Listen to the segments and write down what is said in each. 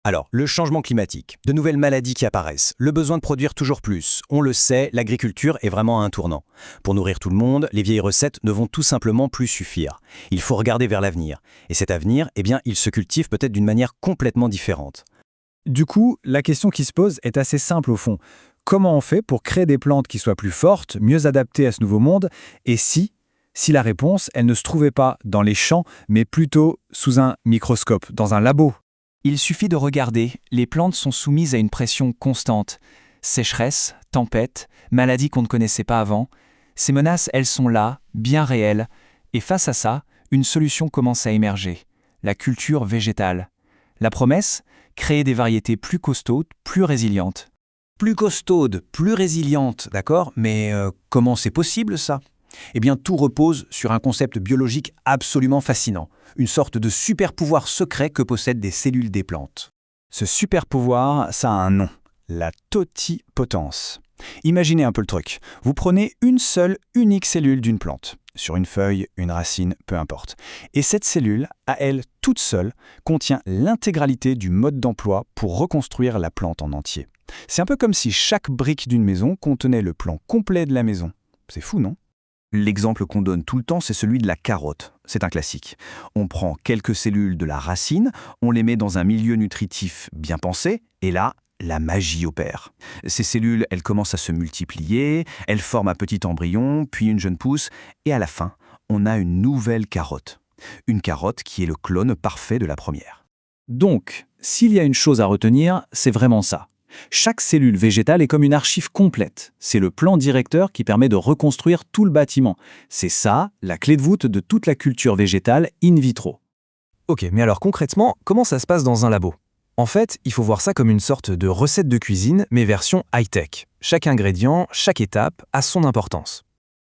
Alors, le changement climatique, de nouvelles maladies qui apparaissent, le besoin de produire toujours plus. On le sait, l'agriculture est vraiment à un tournant. Pour nourrir tout le monde, les vieilles recettes ne vont tout simplement plus suffire. Il faut regarder vers l'avenir. Et cet avenir, eh bien, il se cultive peut-être d'une manière complètement différente. Du coup, la question qui se pose est assez simple au fond. Comment on fait pour créer des plantes qui soient plus fortes, mieux adaptées à ce nouveau monde? Et si la réponse, elle ne se trouvait pas dans les champs, mais plutôt sous un microscope, dans un labo? Il suffit de regarder, les plantes sont soumises à une pression constante. Sécheresse, tempête, maladies qu'on ne connaissait pas avant. Ces menaces, elles sont là, bien réelles. Et face à ça, une solution commence à émerger. La culture végétale. La promesse? Créer des variétés plus costaudes, plus résilientes. Plus costaude, plus résiliente, d'accord? Mais comment c'est possible ça? Eh bien, tout repose sur un concept biologique absolument fascinant, une sorte de super-pouvoir secret que possèdent des cellules des plantes. Ce super pouvoir, ça a un nom, la totipotence. Imaginez un peu le truc. Vous prenez une seule, unique cellule d'une plante, sur une feuille, une racine, peu importe. Et cette cellule, à elle toute seule, contient l'intégralité du mode d'emploi pour reconstruire la plante en entier. C'est un peu comme si chaque brique d'une maison contenait le plan complet de la maison. C'est fou, non? L'exemple qu'on donne tout le temps, c'est celui de la carotte. C'est un classique. On prend quelques cellules de la racine, on les met dans un milieu nutritif bien pensé, et là, la magie opère. Ces cellules, elles commencent à se multiplier, elles forment un petit embryon, puis une jeune pousse, et à la fin, on a une nouvelle carotte. Une carotte qui est le clone parfait de la première. Donc, s'il y a une chose à retenir, c'est vraiment ça. Chaque cellule végétale est comme une archive complète. C'est le plan directeur qui permet de reconstruire tout le bâtiment. C'est ça, la clé de voûte de toute la culture végétale in vitro. Ok, mais alors concrètement, comment ça se passe dans un labo? En fait, il faut voir ça comme une sorte de recette de cuisine, mais version high-tech. Chaque ingrédient, chaque étape a son importance.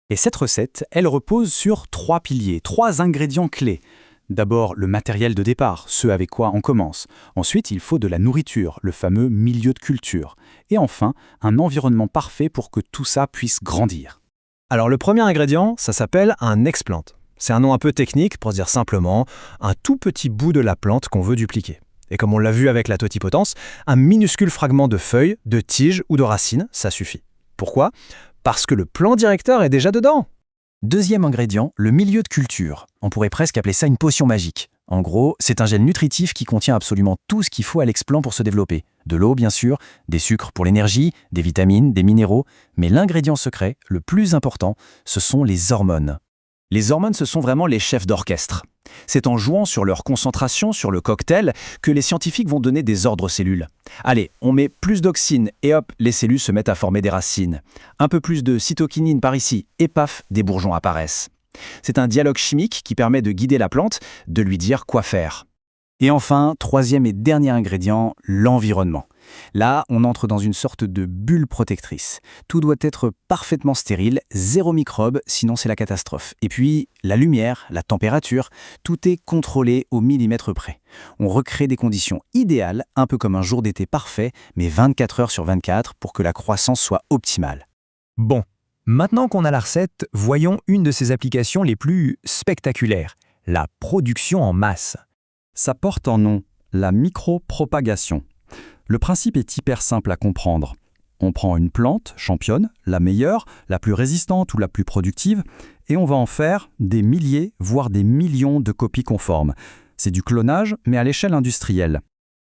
Et cette recette, elle repose sur 3 piliers, 3 ingrédients clés. D'abord, le matériel de départ, ce avec quoi on commence. Ensuite, il faut de la nourriture, le fameux milieu de culture. Et enfin, un environnement parfait pour que tout ça puisse grandir. Alors le premier ingrédient, ça s'appelle un explant. C'est un nom un peu technique pour dire simplement un tout petit bout de la plante qu'on veut dupliquer. Et comme on l'a vu avec la totipotence, un minuscule fragment de feuille, de tige ou de racine, ça suffit. Pourquoi? Parce que le plan directeur est déjà dedans. Deuxième ingrédient, le milieu de culture. On pourrait presque appeler ça une potion magique. En gros, c'est un gel nutritif qui contient absolument tout ce qu'il faut à l'explant pour se développer. De l'eau, bien sûr, des sucres pour l'énergie, des vitamines, des minéraux. Mais l'ingrédient secret, le plus important, ce sont les hormones. Les hormones, ce sont vraiment les chefs d'orchestre. C'est en jouant sur leur concentration, sur le cocktail, que les scientifiques vont donner des ordres aux cellules. Allez, on met plus d'auxine et hop, les cellules se mettent à former des racines. Un peu plus de cytokinine par ici et paf, des bourgeons apparaissent. C'est un dialogue chimique qui permet de guider la plante, de lui dire quoi faire. Et enfin, troisième et dernier ingrédient, l'environnement. Là, on entre dans une sorte de bulle protectrice. Tout doit être parfaitement stérile, zéro microbe, sinon c'est la catastrophe. Et puis, la lumière, la température, tout est contrôlé au millimètre près. On recrée des conditions idéales, un peu comme un jour d'été parfait, mais 24 heures sur 24 pour que la croissance soit optimale. Bon, maintenant qu'on a la recette, voyons une de ses applications les plus spectaculaires, la production en masse. Ça porte en nom la micropropagation. Le principe est hyper simple à comprendre. On prend une plante championne, la meilleure, la plus résistante ou la plus productive, et on va en faire des milliers, voire des millions de copies conformes. C'est du clonage, mais à l'échelle industrielle.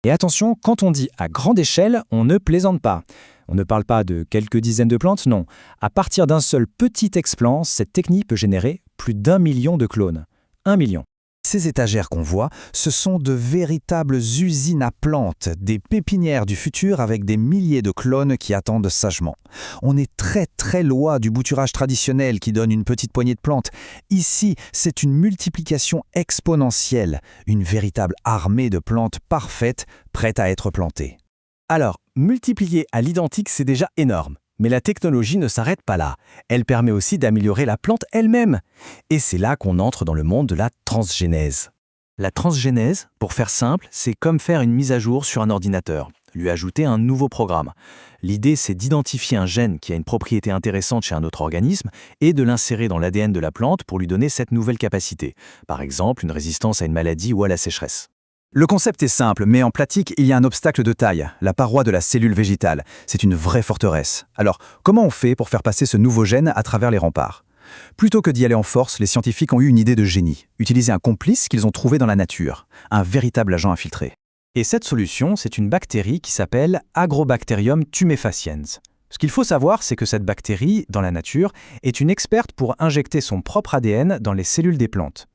Et attention, quand on dit à grande échelle, on ne plaisante pas. On ne parle pas de quelques dizaines de plantes, non. À partir d'un seul petit explant, cette technique peut générer plus d'1 million de clones. 1 million. Ces étagères qu'on voit, ce sont de véritables usines à plantes, des pépinières du futur avec des milliers de clones qui attendent sagement. On est très loin du bouturage traditionnel qui donne une petite poignée de plantes. Ici, c'est une multiplication exponentielle, une véritable armée de plantes parfaites, prêtes à être plantées. Alors, multiplier à l'identique, c'est déjà énorme. Mais la technologie ne s'arrête pas là. Elle permet aussi d'améliorer la plante elle-même. Et c'est là qu'on entre dans le monde de la transgénèse. La transgénèse, pour faire simple, c'est comme faire une mise à jour sur un ordinateur, lui ajouter un nouveau programme. L'idée, c'est d'identifier un gène qui a une propriété intéressante chez un autre organisme et de l'insérer dans l'ADN de la plante pour lui donner cette nouvelle capacité. Par exemple, une résistance à une maladie ou à la sécheresse. Le concept est simple, mais en pratique, il y a un obstacle de taille, la paroi de la cellule végétale. C'est une vraie forteresse. Alors, comment on fait pour faire passer ce nouveau gène à travers les remparts? Plutôt que d'y aller en force, les scientifiques ont eu une idée de génie, utiliser un complice qu'ils ont trouvé dans la nature, un véritable agent infiltré. Et cette solution, c'est une bactérie qui s'appelle Agrobacterium tumefaciens. Ce qu'il faut savoir, c'est que cette bactérie, dans la nature, est une experte pour injecter son propre ADN dans les cellules des plantes.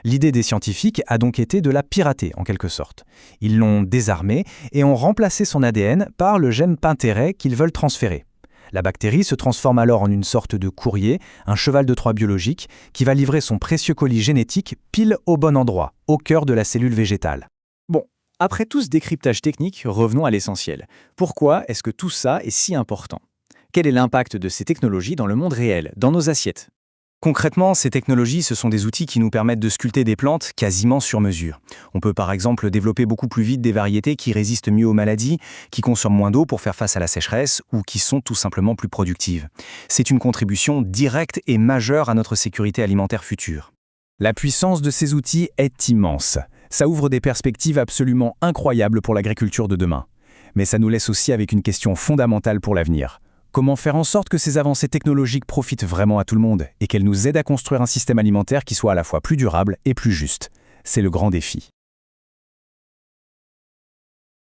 L'idée des scientifiques a donc été de la pirater, en quelque sorte. Ils l'ont désarmée et ont remplacé son ADN par le gène Pinteret qu'ils veulent transférer. La bactérie se transforme alors en une sorte de courrier, un cheval de Troie biologique, qui va livrer son précieux colis génétique pile au bon endroit, au cœur de la cellule végétale. Bon, après tout ce décryptage technique, revenons à l'essentiel. Pourquoi est-ce que tout ça est si important? Quel est l'impact de ces technologies dans le monde réel, dans nos assiettes? Concrètement, ces technologies, ce sont des outils qui nous permettent de sculpter des plantes quasiment sur mesure. On peut par exemple développer beaucoup plus vite des variétés qui résistent mieux aux maladies, qui consomment moins d'eau pour faire face à la sécheresse ou qui sont tout simplement plus productives. C'est une contribution directe et majeure à notre sécurité alimentaire future. La puissance de ces outils est immense. Ça ouvre des perspectives absolument incroyables pour l'agriculture de demain. Mais ça nous laisse aussi avec une question fondamentale pour l'avenir. Comment faire en sorte que ces avancées technologiques profitent vraiment à tout le monde et qu'elles nous aident à construire un système alimentaire qui soit à la fois plus durable et plus juste? C'est le grand défi.